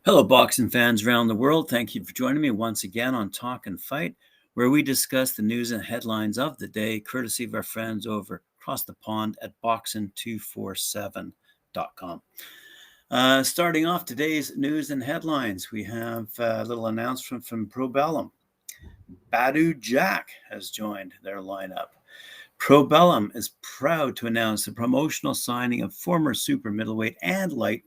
Hello, boxing fans around the world. Thank you for joining me once again on Talk and Fight, where we discuss the news and headlines of the day, courtesy of our friends over across the pond at boxing247.com. Starting off today's news and headlines, we have a little announcement from Pro Bellum. Badou Jack has joined their lineup. Pro Bellum is proud to announce the promotional signing of former super middleweight and light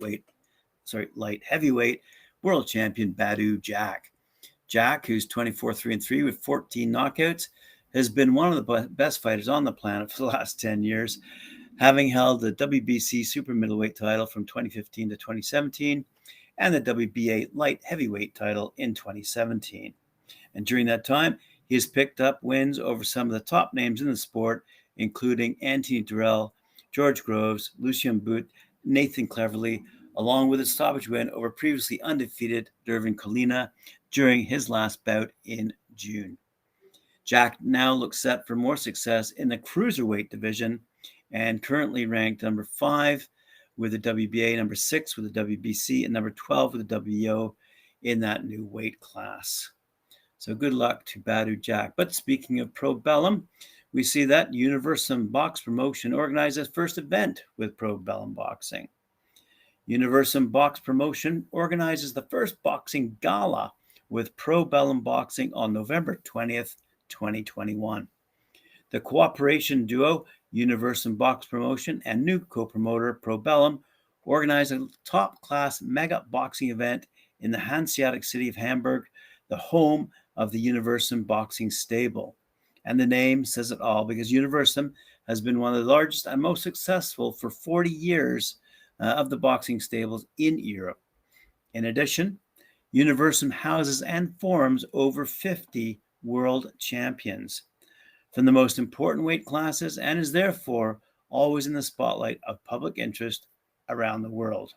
heavyweight world champion Badou Jack. Jack, who's 24-3-3 with 14 knockouts, has been one of the best fighters on the planet for the last 10 years, having held the WBC super middleweight title from 2015 to 2017 and the WBA light heavyweight title in 2017. And during that time, he has picked up wins over some of the top names in the sport, including Anthony Durrell, George Groves, Lucien Boot, Nathan Cleverly, along with a stoppage win over previously undefeated Dervin Colina during his last bout in June. Jack now looks set for more success in the cruiserweight division and currently ranked number 5 with the WBA, number 6 with the WBC, and number 12 with the WBO in that new weight class. So good luck to Badou Jack. But speaking of Pro Bellum, we see that Williamson Box Promotion organized its first event with Pro Bellum Boxing. Williamson Box Promotion organizes the first boxing gala with Pro Bellum Boxing on November 20th, 2021. The cooperation duo, Williamson Box Promotion and new co-promoter Pro Bellum, organized a top-class mega boxing event in the Hanseatic city of Hamburg, the home of the Williamson Boxing Stable. And the name says it all because Williamson has been one of the largest and most successful for 40 years of the boxing stables in Europe. In addition, Williamson houses and forms over 50 world champions from the most important weight classes and is therefore always in the spotlight of public interest around the world.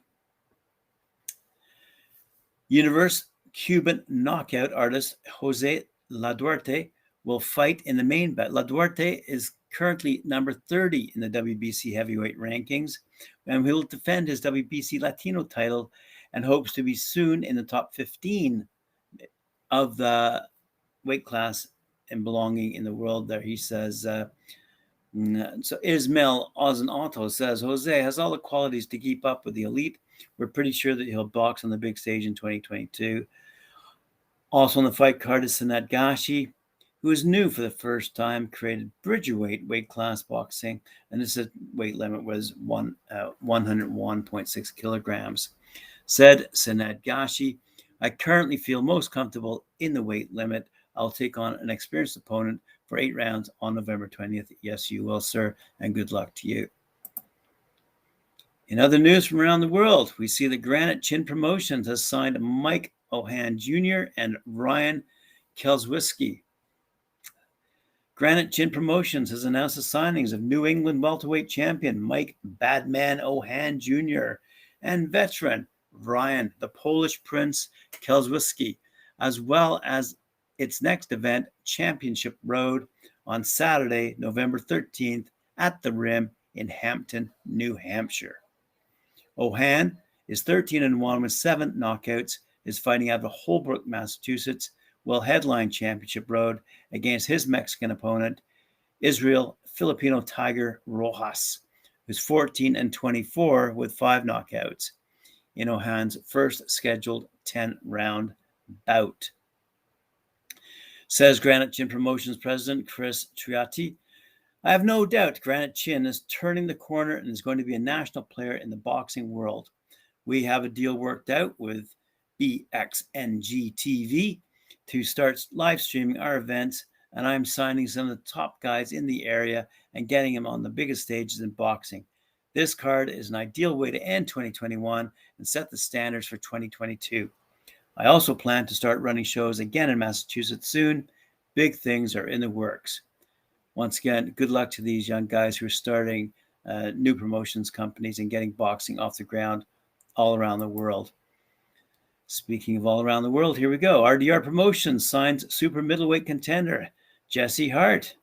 Cuban knockout artist Jose La Duarte will fight in the main bout. La Duarte is currently number 30 in the WBC heavyweight rankings, and will defend his WBC Latino title and hopes to be soon in the top 15 of the weight class and belonging in the world there. He says, so Ismael Ozanauto says, Jose has all the qualities to keep up with the elite. We're pretty sure that he'll box on the big stage in 2022. Also on the fight card is Sanat Gashi, who is new for the first time, created Bridgerweight weight class boxing, and this weight limit was 101.6 kilograms. Said Sanat Gashi, I currently feel most comfortable in the weight limit. I'll take on an experienced opponent for 8 rounds on November 20th. Yes, you will, sir, and good luck to you. In other news from around the world, we see that Granite Chin Promotions has signed Mike Ohan Jr. and Ryan Kelswiski. Granite Chin Promotions has announced the signings of New England welterweight champion Mike Badman Ohan Jr. and veteran Ryan, the Polish Prince Kelswiski, as well as its next event, Championship Road, on Saturday, November 13th at the Rim in Hampton, New Hampshire. Ohan is 13-1 with 7 knockouts, is fighting out of Holbrook, Massachusetts, will headline Championship Road against his Mexican opponent, Israel Filipino Tiger Rojas, who's 14-24 with 5 knockouts in Ohan's first scheduled 10-round bout. Says Granite Chin Promotions President Chris Triati, I have no doubt Granite Chin is turning the corner and is going to be a national player in the boxing world. We have a deal worked out with BXNG TV to start live streaming our events, and I'm signing some of the top guys in the area and getting them on the biggest stages in boxing. This card is an ideal way to end 2021 and set the standards for 2022. I also plan to start running shows again in Massachusetts soon. Big things are in the works. Once again, good luck to these young guys who are starting new promotions companies and getting boxing off the ground all around the world. Speaking of all around the world, here we go. RDR Promotions signs super middleweight contender Jesse Hart.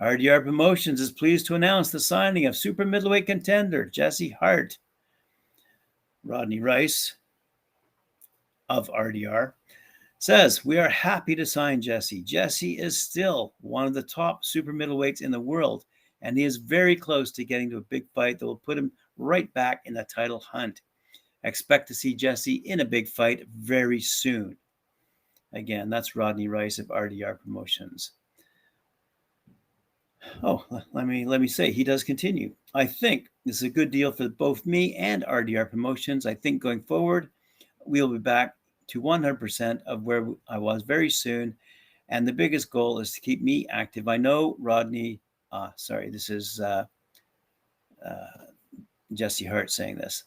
RDR Promotions is pleased to announce the signing of super middleweight contender Jesse Hart. Rodney Rice of RDR says, "We are happy to sign Jesse. Jesse is still one of the top super middleweights in the world, and he is very close to getting to a big fight that will put him right back in the title hunt. Expect to see Jesse in a big fight very soon." Again, that's Rodney Rice of RDR Promotions. Oh, let me say, he does continue. "I think this is a good deal for both me and RDR Promotions. I think going forward, we'll be back to 100% of where I was very soon. And the biggest goal is to keep me active. I know Rodney, this is Jesse Hart saying this.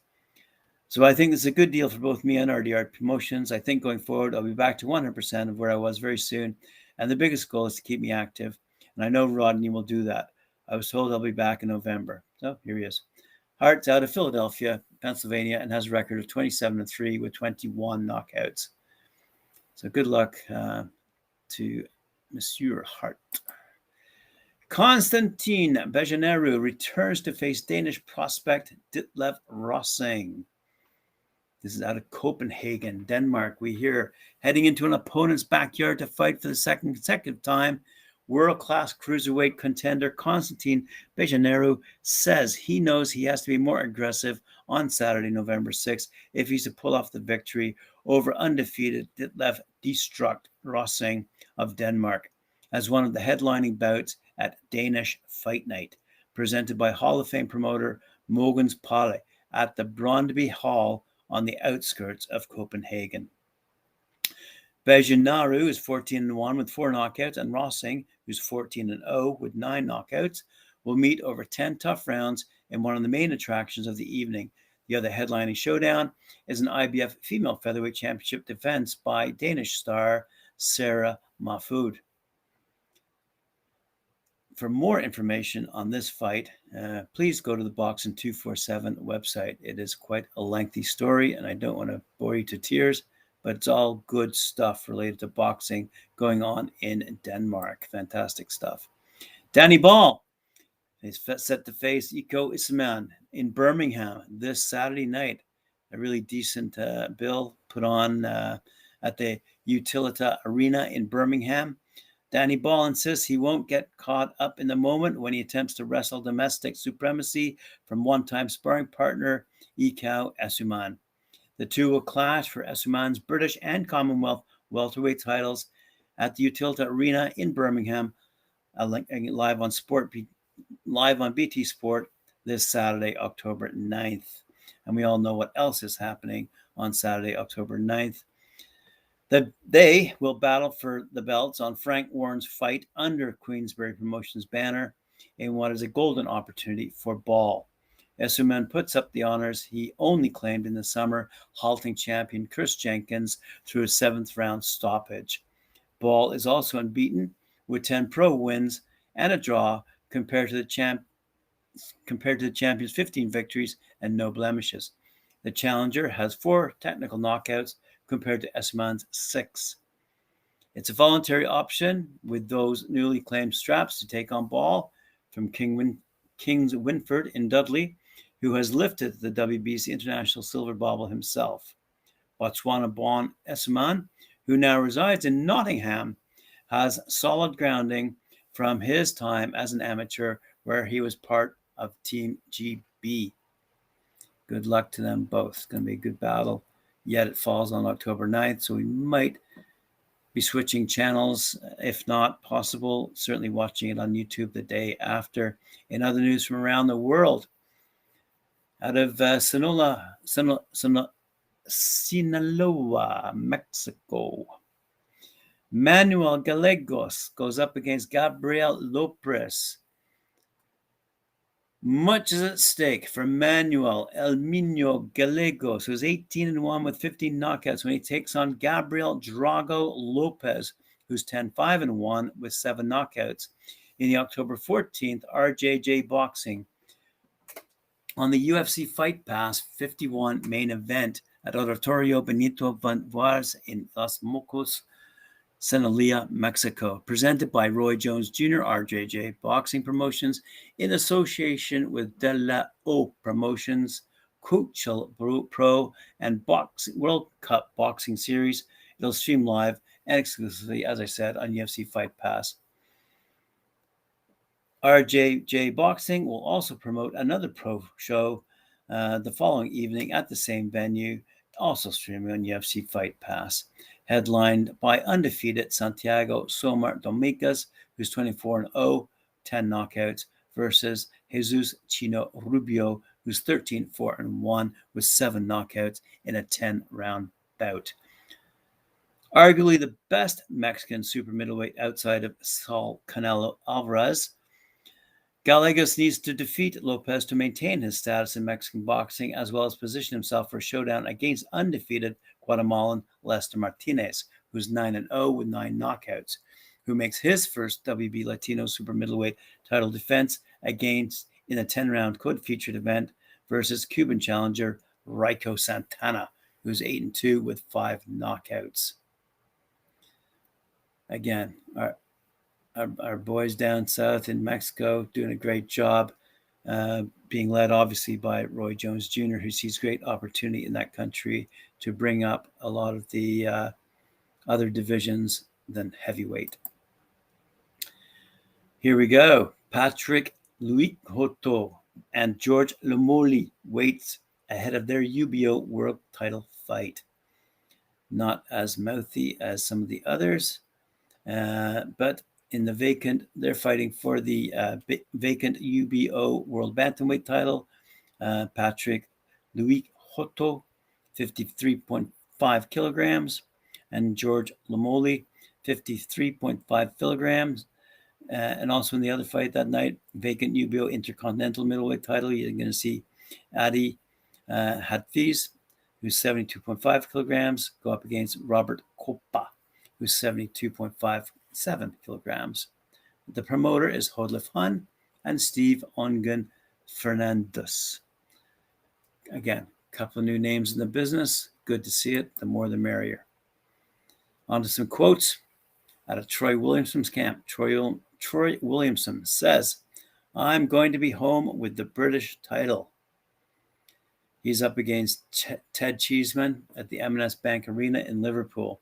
So I think this is a good deal for both me and RDR Promotions. I think going forward, I'll be back to 100% of where I was very soon. And the biggest goal is to keep me active. And I know Rodney will do that. I was told I'll be back in November." So here he is. Hart's out of Philadelphia, Pennsylvania, and has a record of 27-3 with 21 knockouts. So good luck to Monsieur Hart. Constantine Beijing returns to face Danish prospect Ditlev Rossing. This is out of Copenhagen, Denmark. We hear heading into an opponent's backyard to fight for the second consecutive time. World-class cruiserweight contender Constantine Beijing says he knows he has to be more aggressive on Saturday, November 6th, if he's to pull off the victory over undefeated Ditlev Destruct Rossing of Denmark as one of the headlining bouts at Danish Fight Night, presented by Hall of Fame promoter Mogens Palle at the Brøndby Hall on the outskirts of Copenhagen. Beijing is 14-1 with 4 knockouts, and Rossing, who's 14-0 with 9 knockouts, will meet over 10 tough rounds in one of the main attractions of the evening. The other headlining showdown is an IBF Female Featherweight Championship defense by Danish star Sarah Mahfoud. For more information on this fight, please go to the Boxing 247 website. It is quite a lengthy story, and I don't want to bore you to tears, but it's all good stuff related to boxing going on in Denmark. Fantastic stuff. Danny Ball is set to face Iko Issaman in Birmingham this Saturday night. A really decent bill put on at the Utilita Arena in Birmingham. Danny Ball insists he won't get caught up in the moment when he attempts to wrestle domestic supremacy from one-time sparring partner Iko Issaman. The two will clash for Issaman's British and Commonwealth welterweight titles at the Utilita Arena in Birmingham, live on BT Sport this Saturday, October 9th. And we all know what else is happening on Saturday, October 9th. They will battle for the belts on Frank Warren's fight under Queensberry Promotions banner in what is a golden opportunity for Ball. Issaman puts up the honors he only claimed in the summer, halting champion Chris Jenkins through a 7th-round stoppage. Ball is also unbeaten with 10 pro wins and a draw compared to the champion's 15 victories and no blemishes. The challenger has 4 technical knockouts compared to Issaman's 6. It's a voluntary option with those newly claimed straps to take on Ball from Kings Winford in Dudley, who has lifted the WBC International Silver Bauble himself. Botswana-born Issaman, who now resides in Nottingham, has solid grounding from his time as an amateur where he was part of Team GB. Good luck to them both. It's going to be a good battle. Yet it falls on October 9th, so we might be switching channels, if not possible, certainly watching it on YouTube the day after. In other news from around the world, out of Sinaloa, Mexico, Manuel Gallegos goes up against Gabriel Lopez. Much is at stake for Manuel El Niño Gallegos, who's 18-1 with 15 knockouts when he takes on Gabriel Drago Lopez, who's 10-5-1 with 7 knockouts in the October 14th RJJ Boxing on the UFC Fight Pass 51 main event at Auditorio Benito Juárez in Los Mocos, Sinaloa, Mexico, presented by Roy Jones Jr., RJJ Boxing Promotions, in association with De La O Promotions, Coachel Pro, and World Cup Boxing Series. It'll stream live and exclusively, as I said, on UFC Fight Pass. RJJ Boxing will also promote another pro show the following evening at the same venue, also streaming on UFC Fight Pass, headlined by undefeated Santiago Somar Dominguez, who's 24-0, 10 knockouts, versus Jesus Chino Rubio, who's 13-4-1 with 7 knockouts in a 10-round bout. Arguably the best Mexican super middleweight outside of Saul Canelo Alvarez, Gallegos needs to defeat Lopez to maintain his status in Mexican boxing, as well as position himself for a showdown against undefeated Guatemalan Lester Martinez, who's 9-0 with 9 knockouts, who makes his first WB Latino super middleweight title defense against in a 10-round code-featured event versus Cuban challenger Rico Santana, who's 8-2 with 5 knockouts. Again, our boys down south in Mexico doing a great job, being led obviously by Roy Jones Jr., who sees great opportunity in that country to bring up a lot of the other divisions than heavyweight. Here we go. Patrick Louis Hoto and George Lumoli waits ahead of their UBO world title fight. Not as mouthy as some of the others, but in the vacant, they're fighting for the vacant UBO World Bantamweight title. Patrick Louis Hoto, 53.5 kilograms, and George Lumoli, 53.5 kilograms. And also in the other fight that night, vacant UBO Intercontinental middleweight title, you're going to see Adi Hadfiz, who's 72.5 kilograms, go up against Robert Coppa, who's 72.57 kilograms. The promoter is Hodlef Hun and Steve Ongun Fernandez. Again, a couple of new names in the business. Good to see it. The more the merrier. On to some quotes out of Troy Williamson's camp. Troy Williamson says, "I'm going to be home with the British title." He's up against Ted Cheeseman at the M&S Bank Arena in Liverpool.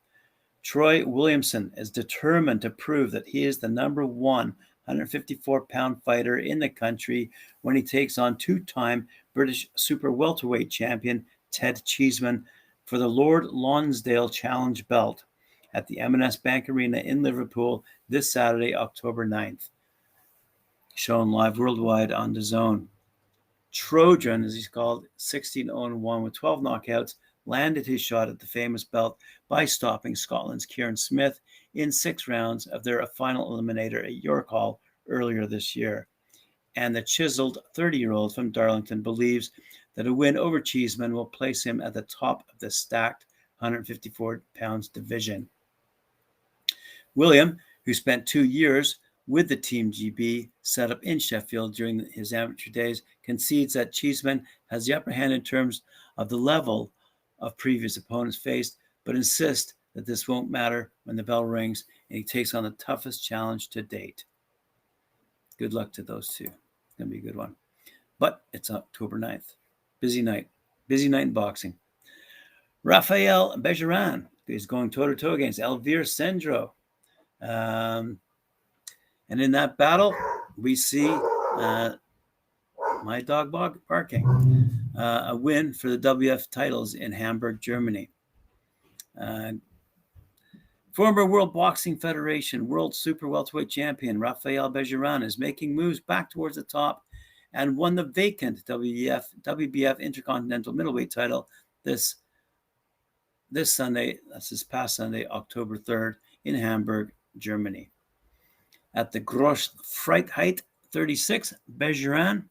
Troy Williamson is determined to prove that he is the number one 154-pound fighter in the country when he takes on two-time British super welterweight champion Ted Cheeseman for the Lord Lonsdale Challenge belt at the M&S Bank Arena in Liverpool this Saturday, October 9th. Shown live worldwide on DAZN. Trojan, as he's called, 16-0-1 with 12 knockouts, landed his shot at the famous belt by stopping Scotland's Kieran Smith in 6 rounds of their final eliminator at York Hall earlier this year. And the chiseled 30-year-old from Darlington believes that a win over Cheeseman will place him at the top of the stacked 154 pounds division. William, who spent 2 years with the Team GB set up in Sheffield during his amateur days, concedes that Cheeseman has the upper hand in terms of the level of previous opponents faced, but insists that this won't matter when the bell rings and he takes on the toughest challenge to date. Good luck to those two. It's going to be a good one. But it's October 9th. Busy night in boxing. Rafael Bejaran is going toe-to-toe against Elvir Sendro. And in that battle, we see my dog barking. A win for the WF titles in Hamburg, Germany. Former World Boxing Federation World Super Welterweight Champion Rafael Bejaran is making moves back towards the top and won the vacant WBF Intercontinental Middleweight title this Sunday, that's this past Sunday, October 3rd, in Hamburg, Germany. At the Grossfreiheit 36, Bejaran,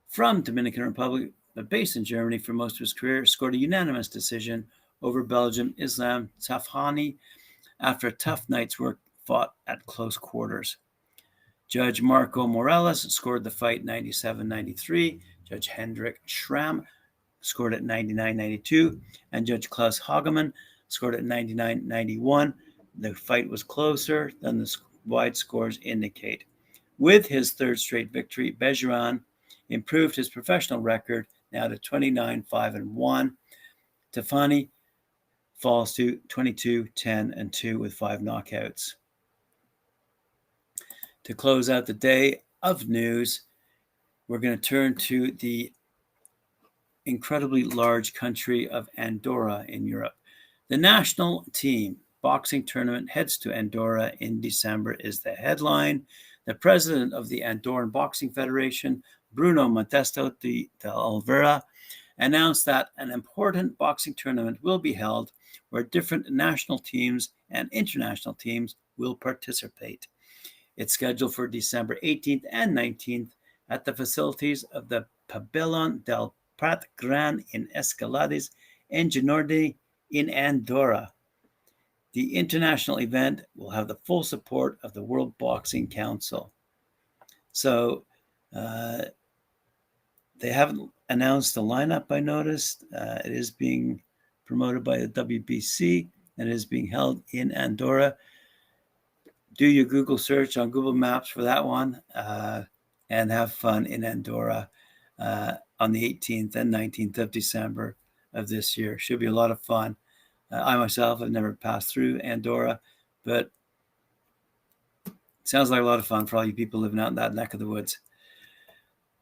from Dominican Republic, but based in Germany for most of his career, scored a unanimous decision over Belgium Islam Tafhani after a tough night's work fought at close quarters. Judge Marco Morales scored the fight 97-93. Judge Hendrik Schramm scored at 99-92. And Judge Klaus Hagemann scored at 99-91. The fight was closer than the wide scores indicate. With his third straight victory, Beijing improved his professional record now to 29-5-1. Tafani falls to 22-10-2 with 5 knockouts. To close out the day of news, we're going to turn to the incredibly large country of Andorra in Europe. The national team boxing tournament heads to Andorra in December is the headline. The president of the Andorran Boxing Federation, Bruno Modesto de Oliveira, announced that an important boxing tournament will be held where different national teams and international teams will participate. It's scheduled for December 18th and 19th at the facilities of the Pabellon del Prat Gran in Escalades Enginordi in Andorra. The international event will have the full support of the World Boxing Council. So they haven't announced the lineup, I noticed. It is being promoted by the WBC and it is being held in Andorra. Do your Google search on Google Maps for that one and have fun in Andorra on the 18th and 19th of December of this year. Should be a lot of fun. I myself have never passed through Andorra, but it sounds like a lot of fun for all you people living out in that neck of the woods.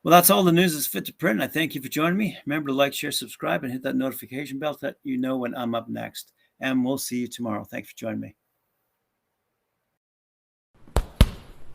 Well, that's all the news that's fit to print. I thank you for joining me. Remember to like, share, subscribe, and hit that notification bell so that you know when I'm up next. And we'll see you tomorrow. Thanks for joining me.